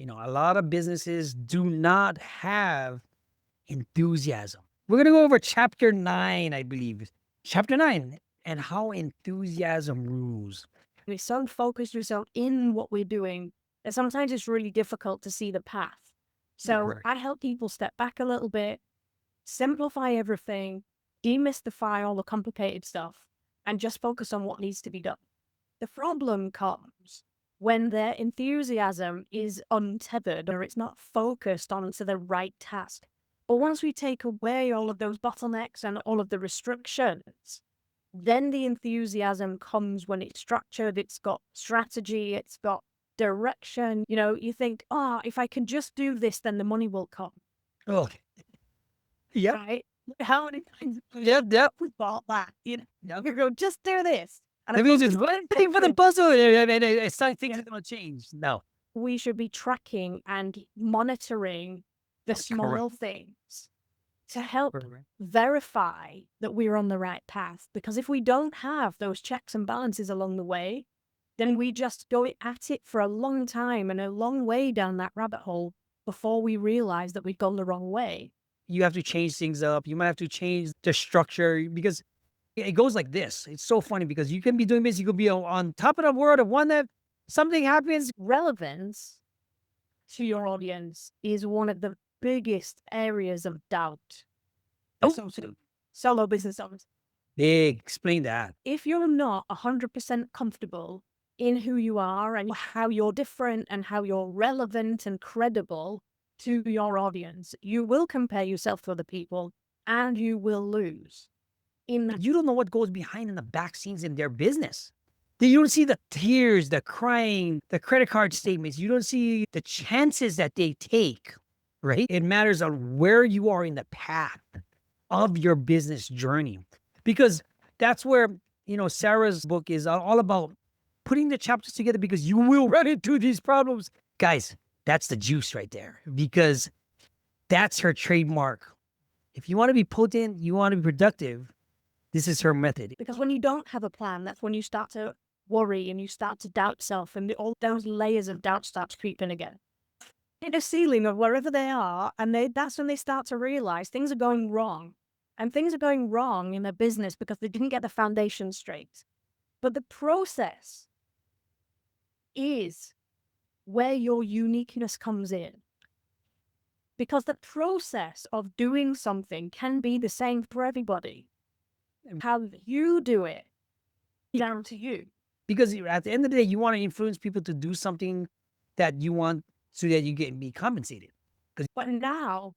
A lot of businesses do not have enthusiasm. We're going to go over chapter 9, I believe. Chapter 9, and how enthusiasm rules. We're so focused, we're so in what we're doing that sometimes it's really difficult to see the path. So Right. I help people step back a little bit, simplify everything, demystify all the complicated stuff, and just focus on what needs to be done. The problem comes when their enthusiasm is untethered or it's not focused onto the right task. But once we take away all of those bottlenecks and all of the restrictions, then the enthusiasm comes when it's structured, it's got strategy, it's got direction. You think, if I can just do this, then the money will come, Oh, yep, right? How many times yep. we thought that? Yep. You go, just do this. And That of means course, it's one thing for the puzzle, and it's something things are going to change. No, we should be tracking and monitoring the correct. small things to help Correct. verify that we're on the right path. Because if we don't have those checks and balances along the way, then we just go at it for a long time and a long way down that rabbit hole before we realize that we've gone the wrong way. You have to change things up. You might have to change the structure because it goes like this. It's so funny because you can be doing this. You could be on top of the world, and one that something happens. Relevance to your audience is one of the biggest areas of doubt. Oh, Solo business owners. big. Explain that. If you're not 100% comfortable in who you are and how you're different and how you're relevant and credible to your audience, you will compare yourself to other people and you will lose. You don't know what goes behind in the back scenes in their business. You don't see the tears, the crying, the credit card statements. You don't see the chances that they take, right? It matters on where you are in the path of your business journey. Because that's where, Sarah's book is all about putting the chapters together because you will run into these problems. Guys, that's the juice right there because that's her trademark. If you want to be potent, you want to be productive, this is her method. Because when you don't have a plan, that's when you start to worry and you start to doubt self and all those layers of doubt start creeping again. Hit a ceiling of wherever they are, and that's when they start to realize things are going wrong. And things are going wrong in their business because they didn't get the foundation straight. But the process is where your uniqueness comes in. Because the process of doing something can be the same for everybody. How you do it is down to you. Because at the end of the day, you want to influence people to do something that you want so that you get be compensated. But now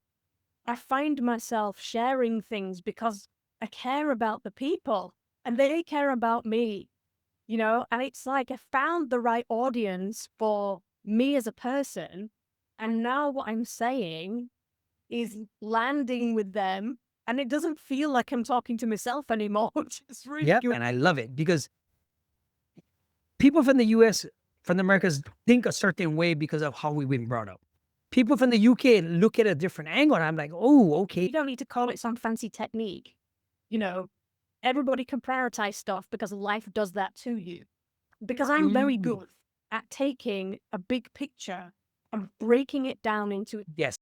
I find myself sharing things because I care about the people and they care about me, and it's like I found the right audience for me as a person. And now what I'm saying is landing with them and it doesn't feel like I'm talking to myself anymore, which is really good. And I love it because people from the US, from the Americas, think a certain way because of how we've been brought up. People from the UK look at a different angle, and I'm like, oh, okay. You don't need to call it some fancy technique. Everybody can prioritize stuff because life does that to you. Because I'm very good at taking a big picture and breaking it down into Yes.